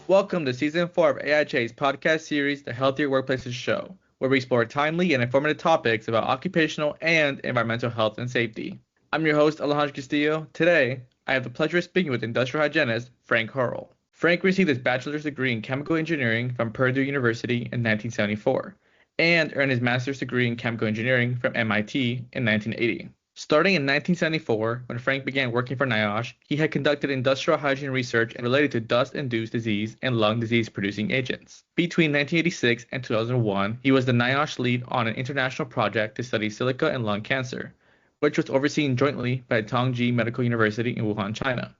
Welcome to Season 4 of AIHA's podcast series, The Healthier Workplaces Show, where we explore timely and informative topics about occupational and environmental health and safety. I'm your host, Alejandro Castillo. Today, I have the pleasure of speaking with industrial hygienist Frank Hearl. Frank received his bachelor's degree in chemical engineering from Purdue University in 1974 and earned his master's degree in chemical engineering from MIT in 1980. Starting in 1974, when Frank began working for NIOSH, he had conducted industrial hygiene research related to dust-induced disease and lung disease-producing agents. Between 1986 and 2001, he was the NIOSH lead on an international project to study silica and lung cancer, which was overseen jointly by Tongji Medical University in Wuhan, China,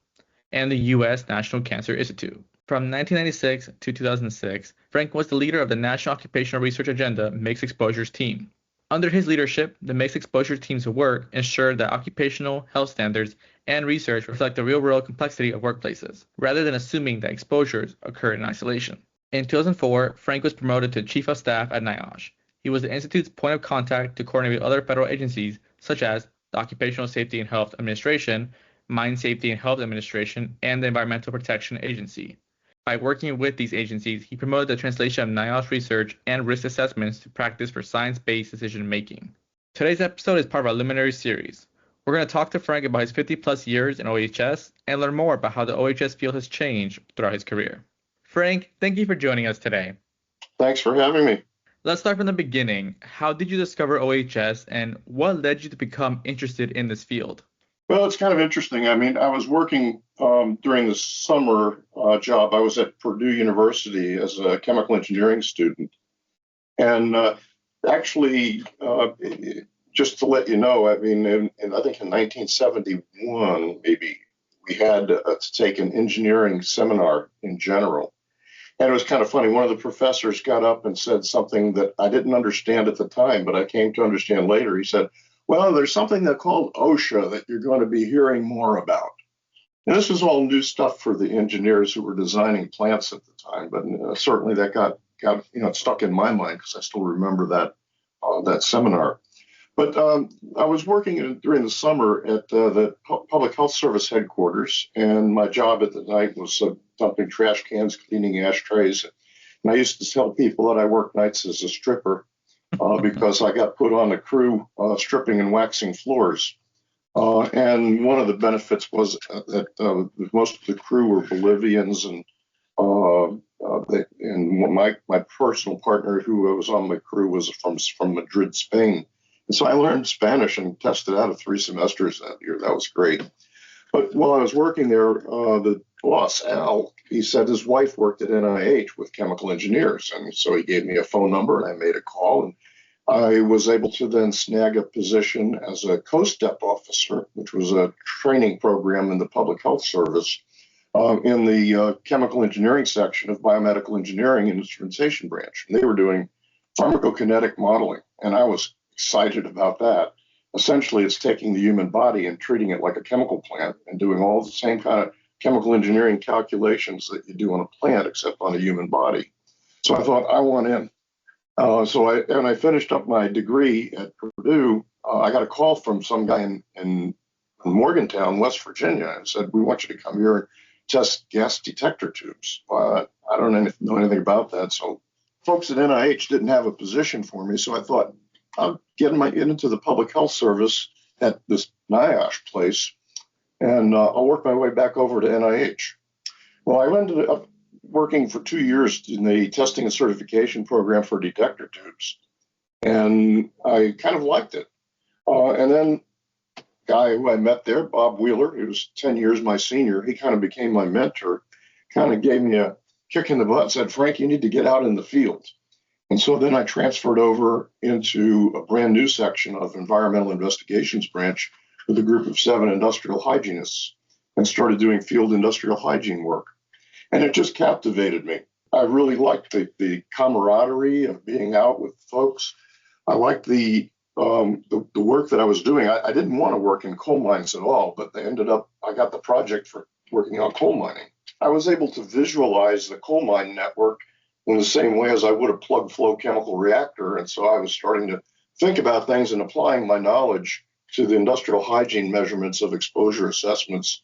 and the U.S. National Cancer Institute. From 1996 to 2006, Frank was the leader of the National Occupational Research Agenda Mixed Exposures Team. Under his leadership, the mixed exposure team's work ensured that occupational health standards and research reflect the real-world complexity of workplaces, rather than assuming that exposures occur in isolation. In 2004, Frank was promoted to Chief of Staff at NIOSH. He was the Institute's point of contact to coordinate with other federal agencies, such as the Occupational Safety and Health Administration, Mine Safety and Health Administration, and the Environmental Protection Agency. By working with these agencies, he promoted the translation of NIOSH research and risk assessments to practice for science-based decision-making. Today's episode is part of our Luminary series. We're going to talk to Frank about his 50-plus years in OEHS and learn more about how the OEHS field has changed throughout his career. Frank, thank you for joining us today. Thanks for having me. Let's start from the beginning. How did you discover OEHS, and what led you to become interested in this field? Well, it's kind of interesting. I mean, I was working during the summer job. I was at Purdue University as a chemical engineering student. And actually, just to let you know, I mean, I think in 1971, maybe, we had to take an engineering seminar in general. And it was kind of funny. One of the professors got up and said something that I didn't understand at the time, but I came to understand later. He said, well, there's something that's called OSHA that you're going to be hearing more about. And this was all new stuff for the engineers who were designing plants at the time, but certainly that got stuck in my mind because I still remember that seminar. But I was working during the summer at the Public Health Service headquarters, and my job at the night was dumping trash cans, cleaning ashtrays. And I used to tell people that I worked nights as a stripper. Because I got put on a crew stripping and waxing floors. And one of the benefits was that most of the crew were Bolivians, and my personal partner who was on my crew was from Madrid, Spain. And so I learned Spanish and tested out of 3 semesters that year. That was great. But while I was working there, the boss, Al, he said his wife worked at NIH with chemical engineers. And so he gave me a phone number and I made a call. And I was able to then snag a position as a co-step officer, which was a training program in the Public Health Service in the chemical engineering section of biomedical engineering and instrumentation branch. And they were doing pharmacokinetic modeling. And I was excited about that. Essentially, it's taking the human body and treating it like a chemical plant and doing all the same kind of chemical engineering calculations that you do on a plant, except on a human body. So I thought, I want in. So I finished up my degree at Purdue. I got a call from some guy in Morgantown, West Virginia, and said, we want you to come here and test gas detector tubes. I don't know anything about that. So folks at NIH didn't have a position for me. So I thought, I'll get into the public health service at this NIOSH place, and I'll work my way back over to NIH. Well, I ended up working for 2 years in the testing and certification program for detector tubes, and I kind of liked it. And then a guy who I met there, Bob Wheeler, who was 10 years my senior, he kind of became my mentor, kind of gave me a kick in the butt and said, Frank, you need to get out in the field. And so then I transferred over into a brand new section of environmental investigations branch with a group of 7 industrial hygienists and started doing field industrial hygiene work. And it just captivated me. I really liked the camaraderie of being out with folks. I liked the work that I was doing. I didn't want to work in coal mines at all, but I got the project for working on coal mining. I was able to visualize the coal mine network in the same way as I would a plug flow chemical reactor. And so I was starting to think about things and applying my knowledge to the industrial hygiene measurements of exposure assessments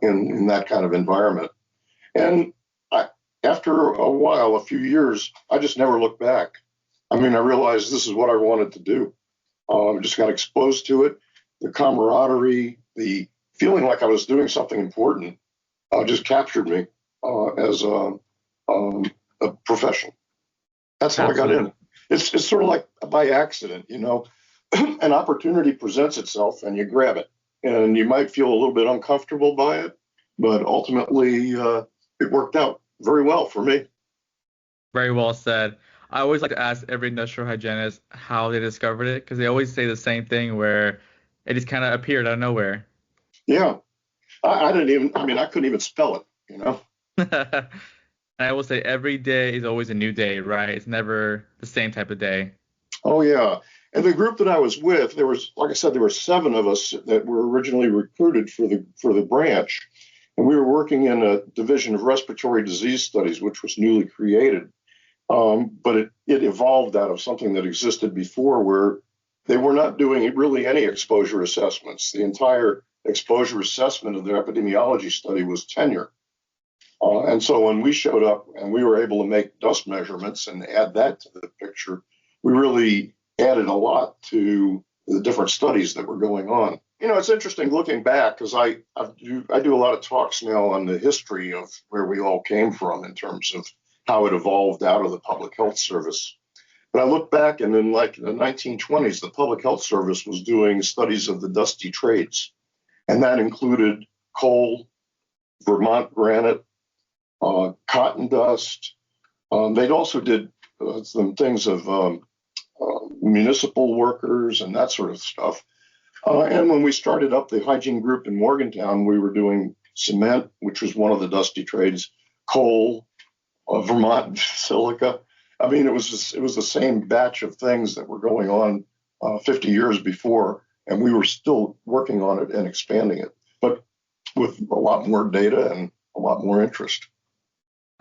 in that kind of environment. And after a while, a few years, I just never looked back. I mean, I realized this is what I wanted to do. I just got exposed to it. The camaraderie, the feeling like I was doing something important just captured me as a profession. That's how Absolutely. I got in. It's sort of like by accident, an opportunity presents itself and you grab it. And you might feel a little bit uncomfortable by it, but ultimately it worked out very well for me. Very well said. I always like to ask every industrial hygienist how they discovered it because they always say the same thing where it just kind of appeared out of nowhere. Yeah. I didn't even, I mean, I couldn't even spell it. And I will say every day is always a new day, right? It's never the same type of day. Oh, yeah. And the group that I was with, there was, like I said, there were 7 of us that were originally recruited for the branch. And we were working in a division of respiratory disease studies, which was newly created. But it evolved out of something that existed before where they were not doing really any exposure assessments. The entire exposure assessment of their epidemiology study was tenure. And so when we showed up and we were able to make dust measurements and add that to the picture, we really added a lot to the different studies that were going on. It's interesting looking back because I do a lot of talks now on the history of where we all came from in terms of how it evolved out of the public health service. But I look back and in like the 1920s, the public health service was doing studies of the dusty trades. And that included coal, Vermont granite, cotton dust. They'd also did some things of municipal workers and that sort of stuff. And when we started up the hygiene group in Morgantown, we were doing cement, which was one of the dusty trades, coal, Vermont silica. I mean, it was the same batch of things that were going on 50 years before, and we were still working on it and expanding it, but with a lot more data and a lot more interest.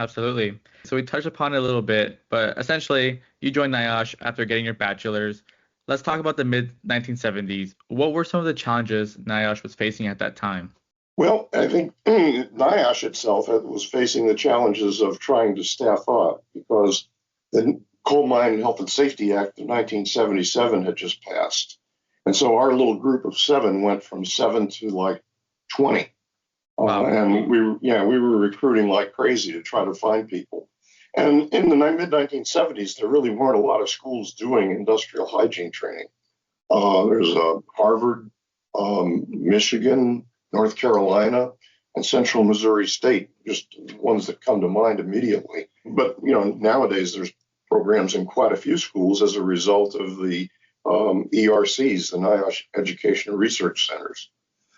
Absolutely. So we touched upon it a little bit, but essentially you joined NIOSH after getting your bachelor's. Let's talk about the mid 1970s. What were some of the challenges NIOSH was facing at that time? Well, I think NIOSH itself was facing the challenges of trying to staff up because the Coal Mine Health and Safety Act of 1977 had just passed. And so our little group of 7 went from 7 to like 20. Wow. And we were recruiting like crazy to try to find people. And in the mid 1970s, there really weren't a lot of schools doing industrial hygiene training. There's Harvard, Michigan, North Carolina, and Central Missouri State, just ones that come to mind immediately. But nowadays there's programs in quite a few schools as a result of the ERCs, the NIOSH Educational Research Centers.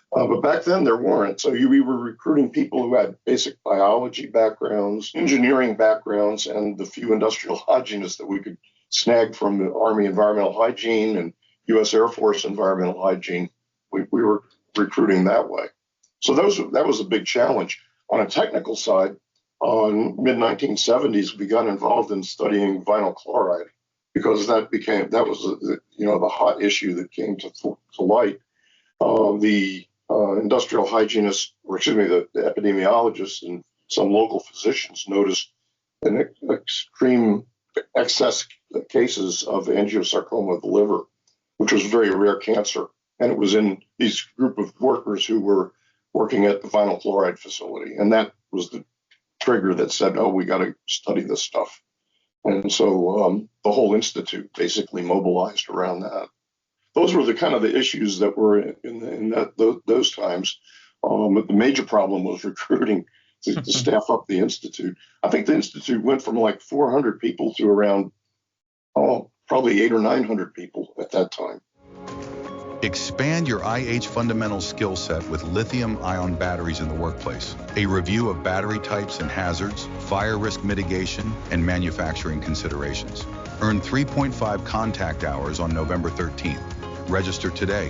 But back then there weren't. So we were recruiting people who had basic biology backgrounds, engineering backgrounds, and the few industrial hygienists that we could snag from the Army Environmental Hygiene and U.S. Air Force Environmental Hygiene. We were recruiting that way. So that was a big challenge. On a technical side, on mid-1970s, we got involved in studying vinyl chloride because that was the hot issue that came to light. The industrial hygienists, the epidemiologists and some local physicians noticed an extreme excess cases of angiosarcoma of the liver, which was a very rare cancer. And it was in these group of workers who were working at the vinyl chloride facility. And that was the trigger that said, we got to study this stuff. And so the whole institute basically mobilized around that. Those were the kind of the issues that were in those times. But the major problem was recruiting to staff up the institute. I think the institute went from like 400 people to around, probably 800 or 900 people at that time. Expand your IH fundamental skill set with lithium-ion batteries in the workplace. A review of battery types and hazards, fire risk mitigation, and manufacturing considerations. Earn 3.5 contact hours on November 13th. Register today.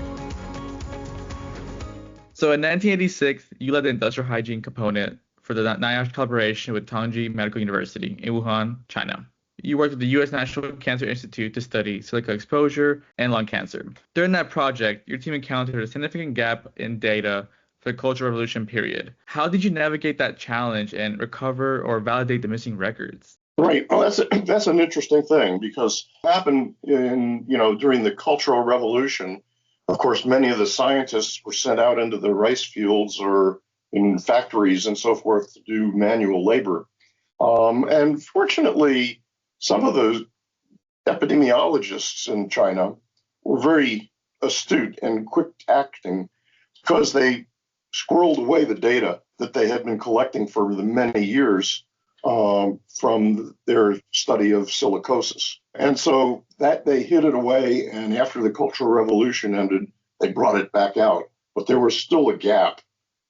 So in 1986, you led the industrial hygiene component for the NIOSH collaboration with Tongji Medical University in Wuhan, China. You worked with the U.S. National Cancer Institute to study silica exposure and lung cancer. During that project, your team encountered a significant gap in data for the Cultural Revolution period. How did you navigate that challenge and recover or validate the missing records? Right. Well, that's an interesting thing because it happened during the Cultural Revolution. Of course, many of the scientists were sent out into the rice fields or in factories and so forth to do manual labor. And fortunately, some of the epidemiologists in China were very astute and quick acting because they squirreled away the data that they had been collecting for the many years from their study of silicosis. And so that they hid it away, and after the Cultural Revolution ended, they brought it back out. But there was still a gap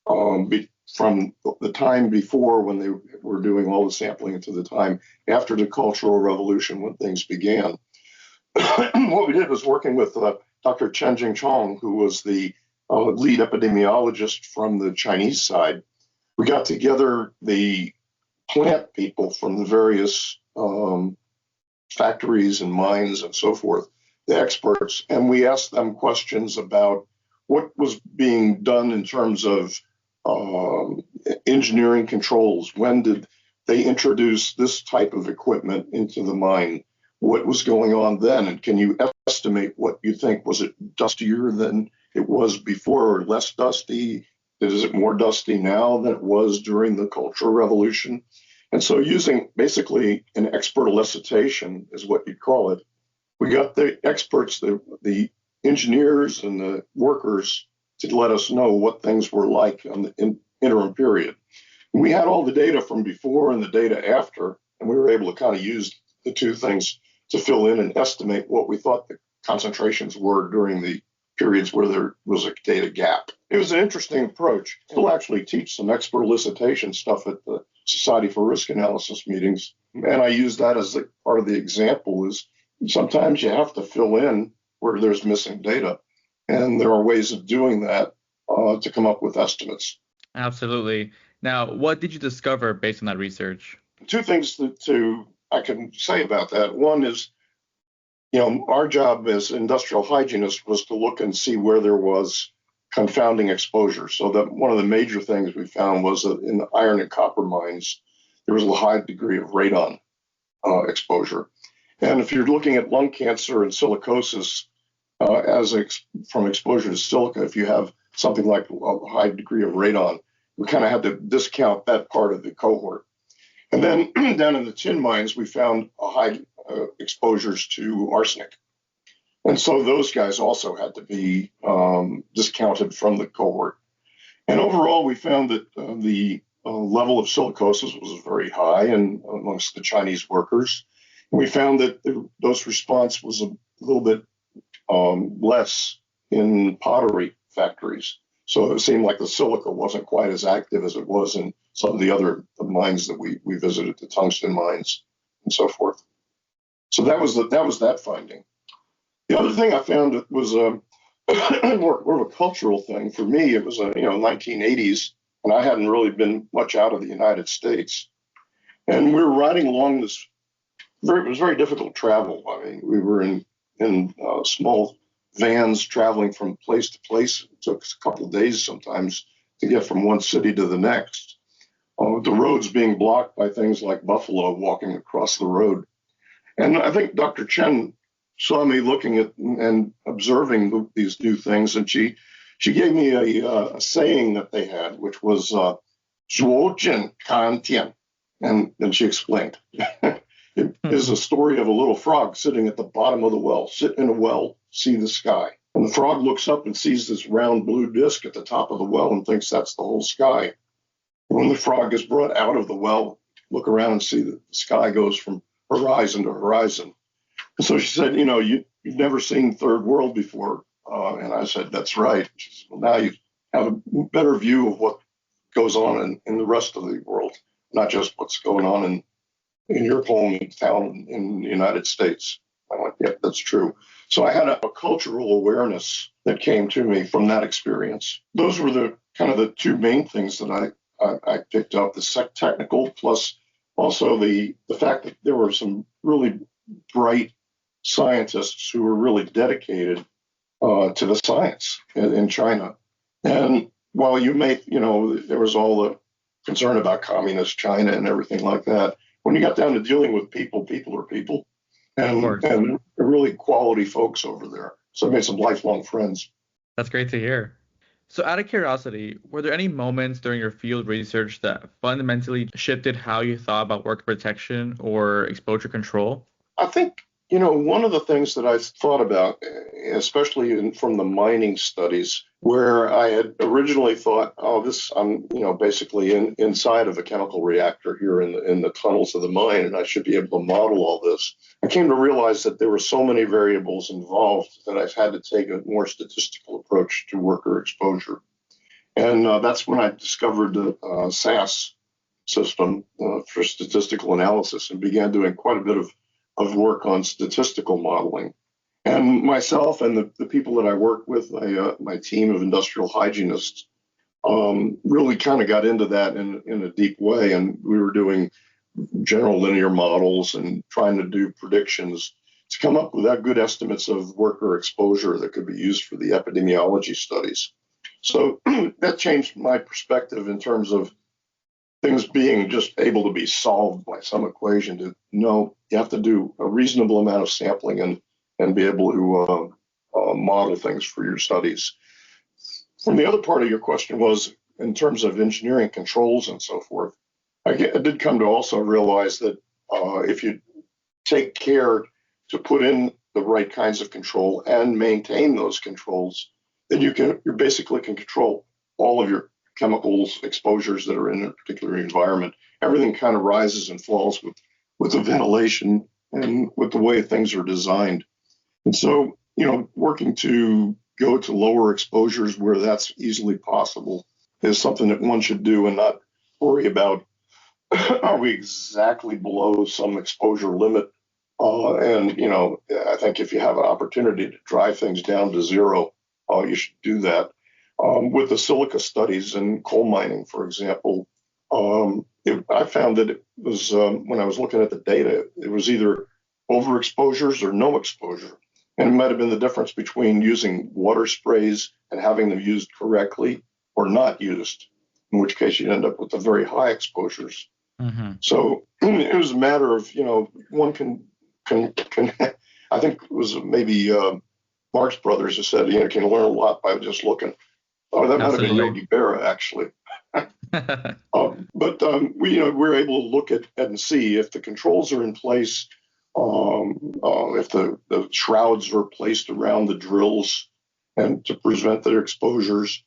from the time before when they were doing all the sampling to the time after the Cultural Revolution when things began. What we did was working with Dr. Chen Jingchong, who was the lead epidemiologist from the Chinese side. We got together the plant people from the various factories and mines and so forth, the experts, and we asked them questions about what was being done in terms of engineering controls. When did they introduce this type of equipment into the mine? What was going on then? And can you estimate what you think? Was it dustier than it was before or less dusty? Is it more dusty now than it was during the Cultural Revolution? And so using basically an expert elicitation is what you'd call it. We got the experts, the engineers and the workers to let us know what things were like on the interim period. And we had all the data from before and the data after, and we were able to kind of use the two things to fill in and estimate what we thought the concentrations were during the periods where there was a data gap. It was an interesting approach. Still actually teach some expert elicitation stuff at the Society for Risk Analysis meetings. And I use that as part of the example is sometimes you have to fill in where there's missing data. And there are ways of doing that to come up with estimates. Absolutely. Now, what did you discover based on that research? Two things that I can say about that. One is, our job as industrial hygienists was to look and see where there was confounding exposure. So that one of the major things we found was that in the iron and copper mines, there was a high degree of radon exposure. And if you're looking at lung cancer and silicosis from exposure to silica, if you have something like a high degree of radon, we kind of had to discount that part of the cohort. And then down in the tin mines, we found a high exposures to arsenic. And so those guys also had to be discounted from the cohort. And overall, we found that the level of silicosis was very high amongst the Chinese workers. And we found that the dose response was a little bit less in pottery factories. So it seemed like the silica wasn't quite as active as it was in some of the other mines that we visited, the tungsten mines and so forth. So that was that finding. The other thing I found was more of a cultural thing. For me, it was 1980s, and I hadn't really been much out of the United States. And we were riding along this. It was very difficult travel. I mean, we were in small vans traveling from place to place. It took a couple of days sometimes to get from one city to the next. The roads being blocked by things like buffalo walking across the road. And I think Dr. Chen saw me looking at and observing these new things, and she gave me a saying that they had, which was "zuo jian kan tian," and then she explained. It is a story of a little frog sitting at the bottom of the well. Sit in a well, see the sky. And the frog looks up and sees this round blue disc at the top of the well and thinks that's the whole sky. When the frog is brought out of the well, look around and see that the sky goes from horizon to horizon. And so she said, you've never seen third world before. And I said, that's right. She said, well, now you have a better view of what goes on in the rest of the world, not just what's going on in your hometown in the United States. I went, yeah, that's true. So I had a cultural awareness that came to me from that experience. Those were the kind of the two main things that I picked up, the technical plus also the fact that there were some really bright scientists who were really dedicated to the science in China. And while there was all the concern about communist China and everything like that, when you got down to dealing with people, people are people, and really quality folks over there. So I made some lifelong friends. That's great to hear. So out of curiosity, were there any moments during your field research that fundamentally shifted how you thought about worker protection or exposure control? I think, one of the things that I thought about, especially from the mining studies, where I had originally thought, I'm, basically inside of a chemical reactor here in the tunnels of the mine, and I should be able to model all this. I came to realize that there were so many variables involved that I've had to take a more statistical approach to worker exposure. And that's when I discovered the SAS system for statistical analysis and began doing quite a bit of work on statistical modeling. And myself and the people that I work with, my team of industrial hygienists, really kind of got into that in a deep way. And we were doing general linear models and trying to do predictions to come up with good estimates of worker exposure that could be used for the epidemiology studies. So that changed my perspective in terms of things being just able to be solved by some equation to know you have to do a reasonable amount of sampling and be able to model things for your studies. And the other part of your question was in terms of engineering controls and so forth. I did come to also realize that if you take care to put in the right kinds of control and maintain those controls, then you basically can control all of your chemicals exposures that are in a particular environment. Everything kind of rises and falls with the ventilation and with the way things are designed. And so, working to go to lower exposures where that's easily possible is something that one should do and not worry about, are we exactly below some exposure limit? I think if you have an opportunity to drive things down to zero, you should do that. With the silica studies in coal mining, for example, I found that it was, when I was looking at the data, it was either overexposures or no exposure. And it might have been the difference between using water sprays and having them used correctly or not used, in which case you'd end up with the very high exposures. Mm-hmm. So it was a matter of, one can I think it was maybe Marx Brothers who said, can learn a lot by just looking. Oh, that might have been Yogi Berra, actually. But we're able to look at and see if the controls are in place, if the shrouds are placed around the drills and to prevent their exposures.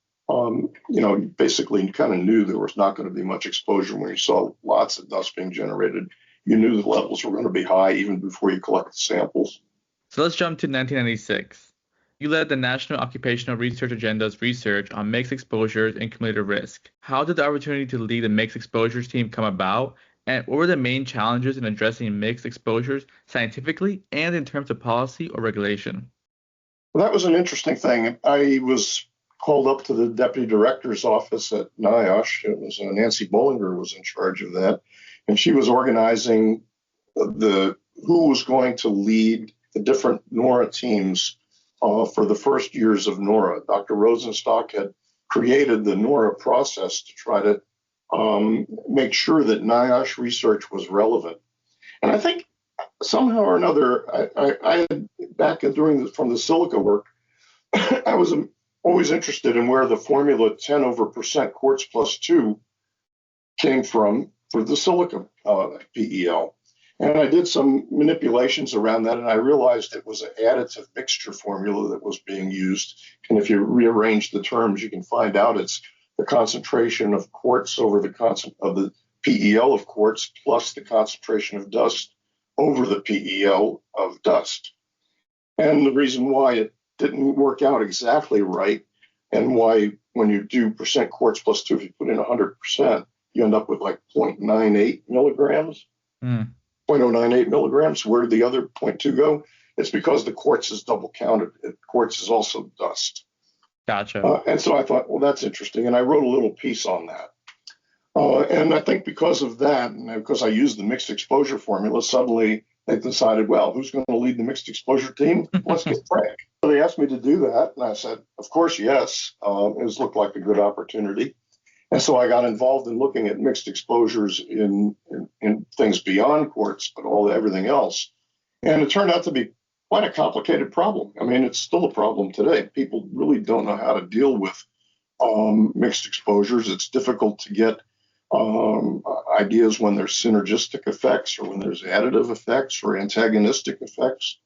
Basically you kind of knew there was not going to be much exposure when you saw lots of dust being generated. You knew the levels were going to be high even before you collected samples. So let's jump to 1996. You led the National Occupational Research Agenda's research on mixed exposures and cumulative risk. How did the opportunity to lead the mixed exposures team come about? And what were the main challenges in addressing mixed exposures scientifically and in terms of policy or regulation? Well, that was an interesting thing. I was called up to the deputy director's office at NIOSH. It was Nancy Bollinger was in charge of that. And she was organizing who was going to lead the different NORA teams for the first years of NORA. Dr. Rosenstock had created the NORA process to try to make sure that NIOSH research was relevant. And I think somehow or another, I had from the silica work, I was always interested in where the formula 10 over percent quartz plus 2 came from for the silica PEL. And I did some manipulations around that, and I realized it was an additive mixture formula that was being used. And if you rearrange the terms, you can find out it's the concentration of quartz over the of the PEL of quartz plus the concentration of dust over the PEL of dust. And the reason why it didn't work out exactly right, and why when you do percent quartz plus 2, if you put in 100%, you end up with like 0.98 milligrams. 0.098 milligrams. Where did the other 0.2 go? It's because the quartz is double counted. Quartz is also dust. Gotcha. And so I thought, well, that's interesting. And I wrote a little piece on that. And I think because of that, and because I used the mixed exposure formula, suddenly they decided, well, who's going to lead the mixed exposure team? Let's get Frank. they asked me to do that, and I said, of course, yes. It looked like a good opportunity. And so I got involved in looking at mixed exposures in things beyond quartz, but everything else. And it turned out to be quite a complicated problem. I mean, it's still a problem today. People really don't know how to deal with mixed exposures. It's difficult to get ideas when there's synergistic effects or when there's additive effects or antagonistic effects.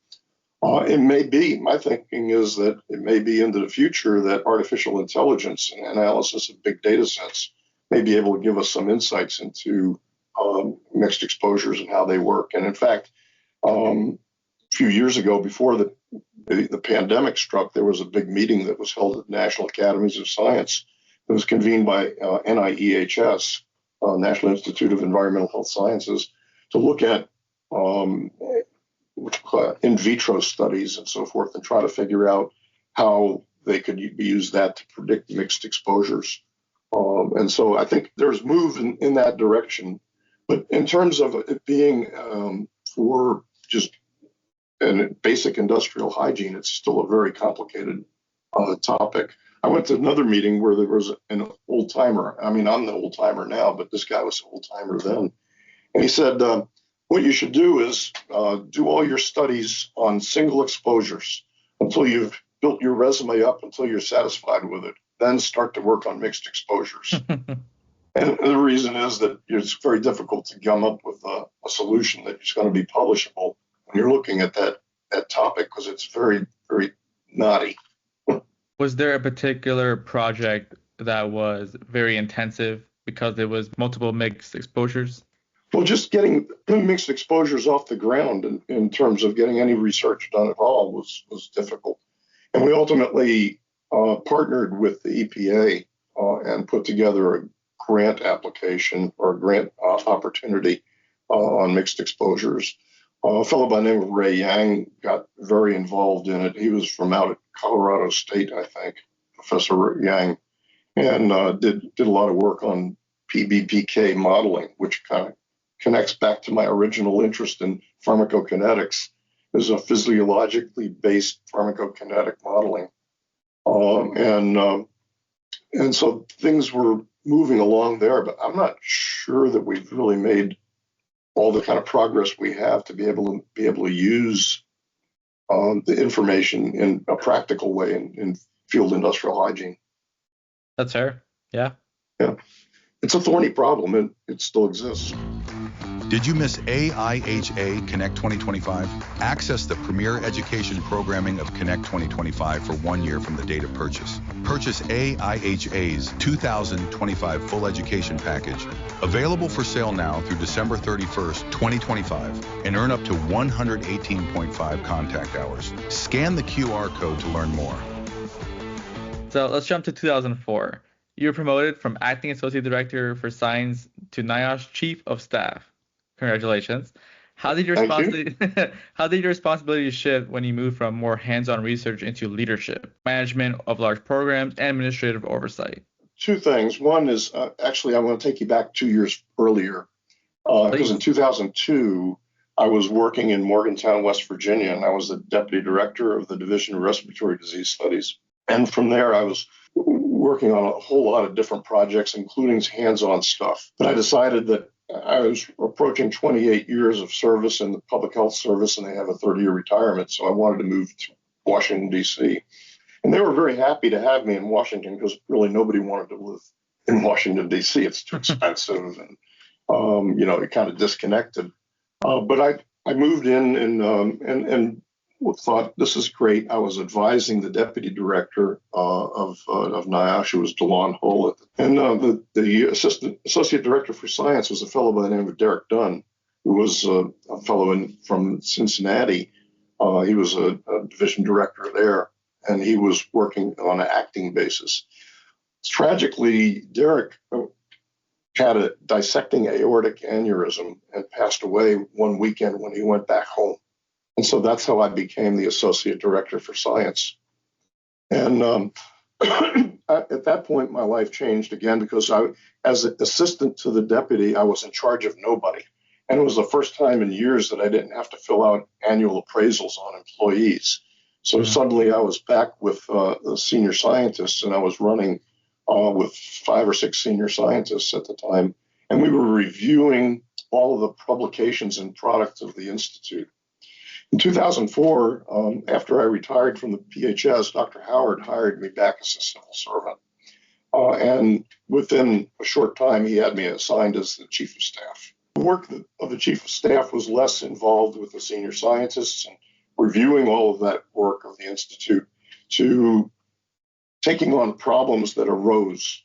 It may be, my thinking is that it may be into the future that artificial intelligence and analysis of big data sets may be able to give us some insights into mixed exposures and how they work. And in fact, a few years ago, before the pandemic struck, there was a big meeting that was held at the National Academies of Science that was convened by NIEHS, National Institute of Environmental Health Sciences, to look at in vitro studies and so forth and try to figure out how they could use that to predict mixed exposures. And so I think there's move in that direction. But in terms of it being for just basic industrial hygiene, it's still a very complicated topic. I went to another meeting where there was an old timer. I mean, I'm the old timer now, but this guy was an old timer then. And he said, what you should do is do all your studies on single exposures until you've built your resume up, until you're satisfied with it. Then start to work on mixed exposures. And the reason is that it's very difficult to come up with a solution that is going to be publishable when you're looking at that topic, because it's very, very knotty. Was there a particular project that was very intensive because there was multiple mixed exposures? Well, just getting mixed exposures off the ground in terms of getting any research done at all was difficult. And we ultimately partnered with the EPA and put together a grant application or a grant opportunity on mixed exposures. A fellow by the name of Ray Yang got very involved in it. He was from out at Colorado State, I think, Professor Yang, and did a lot of work on PBPK modeling, which kind of connects back to my original interest in pharmacokinetics. Is a physiologically based pharmacokinetic modeling. And so things were moving along there, but I'm not sure that we've really made all the kind of progress we have to be able to use the information in a practical way in field industrial hygiene. That's fair. Yeah. Yeah. It's a thorny problem, and it still exists. Did you miss AIHA Connect 2025? Access the premier education programming of Connect 2025 for 1 year from the date of purchase. Purchase AIHA's 2025 full education package, available for sale now through December 31st, 2025, and earn up to 118.5 contact hours. Scan the QR code to learn more. So let's jump to 2004. You were promoted from Acting Associate Director for Science to NIOSH Chief of Staff. Congratulations. How did your responsibility shift when you moved from more hands-on research into leadership, management of large programs, and administrative oversight? Two things. One is actually, I'm going to take you back 2 years earlier, because in 2002, I was working in Morgantown, West Virginia, and I was the deputy director of the Division of Respiratory Disease Studies. And from there, I was working on a whole lot of different projects, including hands-on stuff. But I decided that I was approaching 28 years of service in the public health service, and they have a 30-year retirement. So I wanted to move to Washington, D.C. And they were very happy to have me in Washington because really nobody wanted to live in Washington, D.C. It's too expensive and, it kind of disconnected. But I moved in and thought, this is great. I was advising the deputy director of NIOSH, who was DeLon Hull. And the associate director for science was a fellow by the name of Derek Dunn, who was a fellow from Cincinnati. He was a division director there, and he was working on an acting basis. Tragically, Derek had a dissecting aortic aneurysm and passed away one weekend when he went back home. And so that's how I became the associate director for science. And at that point, my life changed again because as an assistant to the deputy, I was in charge of nobody. And it was the first time in years that I didn't have to fill out annual appraisals on employees. So suddenly I was back with the senior scientists, and I was running with 5 or 6 senior scientists at the time, and we were reviewing all of the publications and products of the Institute. In 2004, after I retired from the PHS, Dr. Howard hired me back as a civil servant. And within a short time, he had me assigned as the chief of staff. The work of the chief of staff was less involved with the senior scientists and reviewing all of that work of the Institute to taking on problems that arose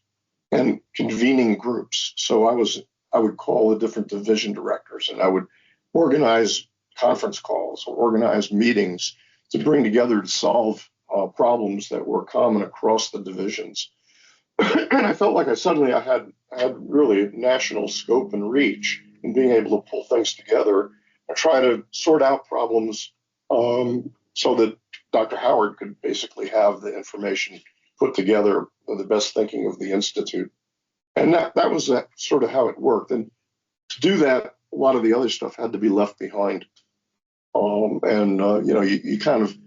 and convening groups. So I would call the different division directors, and I would organize conference calls or organize meetings to bring together to solve problems that were common across the divisions. And I felt like I had really national scope and reach in being able to pull things together and try to sort out problems so that Dr. Howard could basically have the information put together with the best thinking of the Institute. And that was sort of how it worked. And to do that, a lot of the other stuff had to be left behind. You kind of,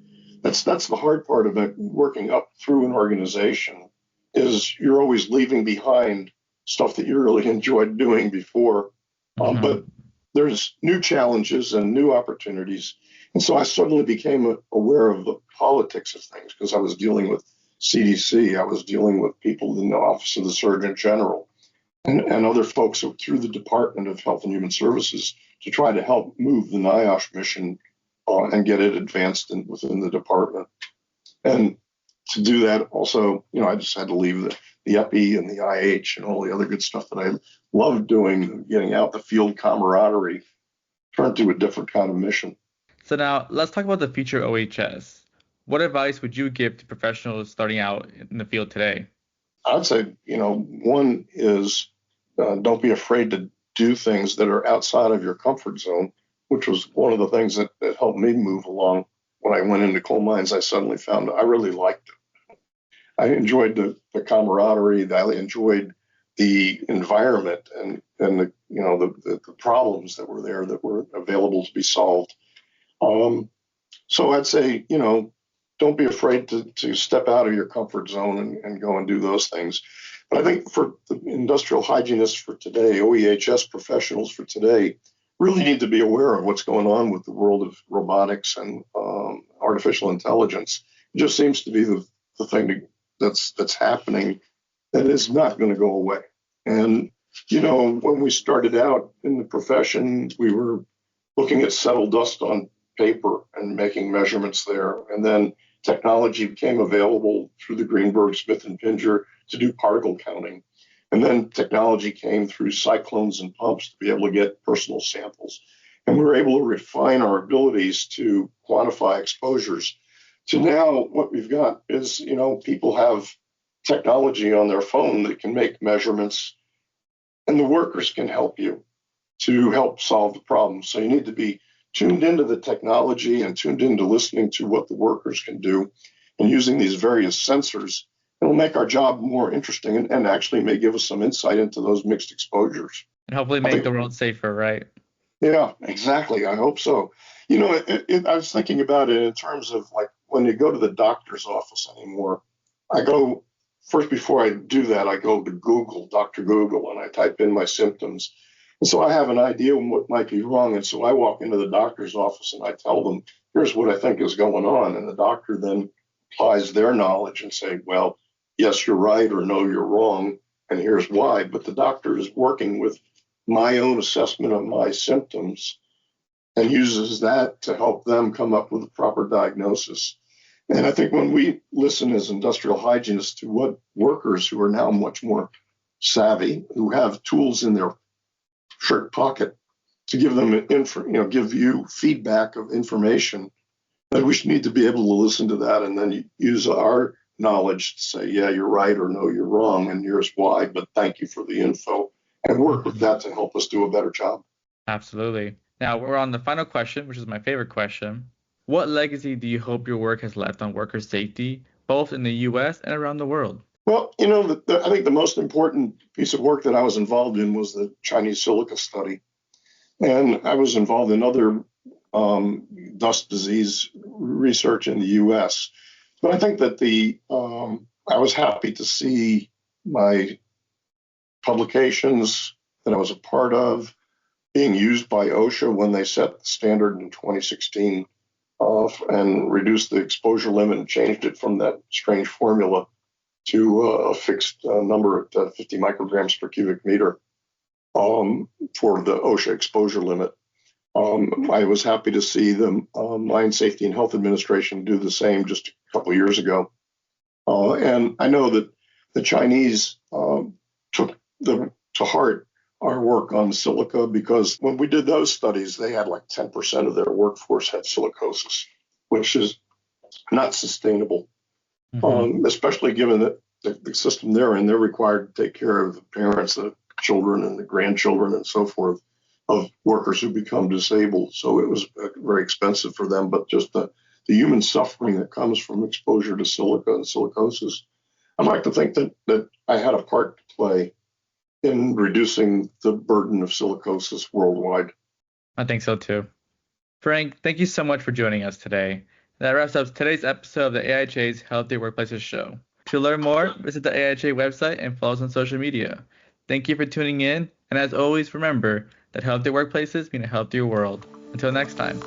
that's the hard part of it, working up through an organization, is you're always leaving behind stuff that you really enjoyed doing before. But there's new challenges and new opportunities. And so I suddenly became aware of the politics of things because I was dealing with CDC. I was dealing with people in the Office of the Surgeon General and other folks through the Department of Health and Human Services to try to help move the NIOSH mission and get it advanced within the department. And to do that also, I just had to leave the EPI and the IH and all the other good stuff that I loved doing, getting out the field camaraderie, turned to a different kind of mission. So now let's talk about the future OHS. What advice would you give to professionals starting out in the field today? I'd say, one is don't be afraid to do things that are outside of your comfort zone, which was one of the things that helped me move along. When I went into coal mines, I suddenly found I really liked it. I enjoyed the camaraderie. I enjoyed the environment and the problems that were there that were available to be solved. So I'd say, don't be afraid to step out of your comfort zone and go and do those things. But I think for the industrial hygienists for today, OEHS professionals for today, really need to be aware of what's going on with the world of robotics and artificial intelligence. It just seems to be the thing that's happening that is not going to go away. And, when we started out in the profession, we were looking at settled dust on paper and making measurements there. And then technology became available through the Greenberg, Smith and Pinger to do particle counting. And then technology came through cyclones and pumps to be able to get personal samples. And we were able to refine our abilities to quantify exposures. To now, what we've got is, people have technology on their phone that can make measurements, and the workers can help you to help solve the problem. So you need to be tuned into the technology and tuned into listening to what the workers can do and using these various sensors. It'll make our job more interesting and actually may give us some insight into those mixed exposures. And hopefully make the world safer, right? Yeah, exactly. I hope so. I was thinking about it in terms of like when you go to the doctor's office anymore, first before I do that, I go to Google, Dr. Google, and I type in my symptoms. And so I have an idea of what might be wrong. And so I walk into the doctor's office and I tell them, here's what I think is going on. And the doctor then applies their knowledge and say, well, yes, you're right, or no, you're wrong, and here's why. But the doctor is working with my own assessment of my symptoms and uses that to help them come up with a proper diagnosis. And I think when we listen as industrial hygienists to what workers who are now much more savvy, who have tools in their shirt pocket to give them give you feedback of information, that we should need to be able to listen to that and then use our knowledge to say, yeah, you're right, or no, you're wrong, and here's why, but thank you for the info, and work with that to help us do a better job. Absolutely. Now we're on the final question, which is my favorite question. What legacy do you hope your work has left on worker safety, both in the U.S. and around the world? Well, I think the most important piece of work that I was involved in was the Chinese silica study. And I was involved in other dust disease research in the U.S. But I think that I was happy to see my publications that I was a part of being used by OSHA when they set the standard in 2016 and reduced the exposure limit and changed it from that strange formula to a fixed number at 50 micrograms per cubic meter for the OSHA exposure limit. I was happy to see the Mine Safety and Health Administration do the same just a couple of years ago. And I know that the Chinese took to heart our work on silica, because when we did those studies, they had like 10% of their workforce had silicosis, which is not sustainable, especially given that the system they're in, they're required to take care of the parents, the children, and the grandchildren, and so forth, of workers who become disabled. So it was very expensive for them, but just the human suffering that comes from exposure to silica and silicosis. I'd like to think that I had a part to play in reducing the burden of silicosis worldwide. I think so too. Frank, thank you so much for joining us today. That wraps up today's episode of the AIHA's Healthy Workplaces show. To learn more, visit the AIHA website and follow us on social media. Thank you for tuning in, and as always, remember that healthy workplaces mean a healthier world. Until next time.